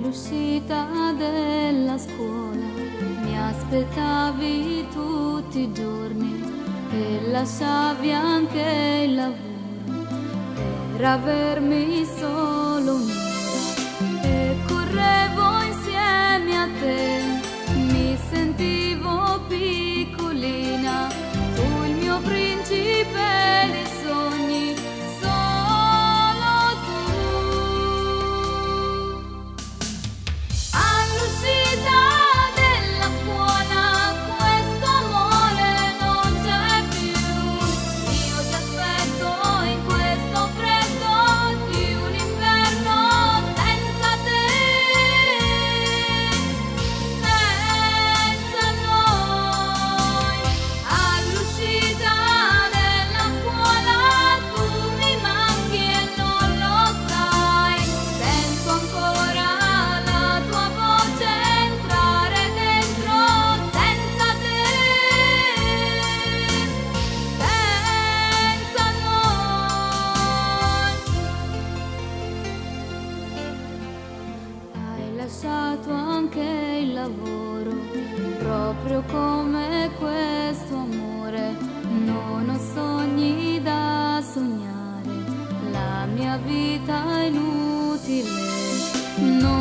all'uscita della scuola mi aspettavi tutti i giorni e lasciavi anche il lavoro per avermi solo un'ora e correvo insieme a te, mi sentivo piccolina, tu il mio principe dei sogni, solo tu. All'uscita della scuola questo amore non c'è più, io ti aspetto in questo freddo di un inverno senza te, senza noi. All'uscita della scuola tu mi manchi e non lo sai, sento ancora la tua voce entrare dentro, senza te, senza noi. Hai lasciato anche il lavoro, proprio come questo amore. Non ho sogni da sognare, la mia vita è inutile. Non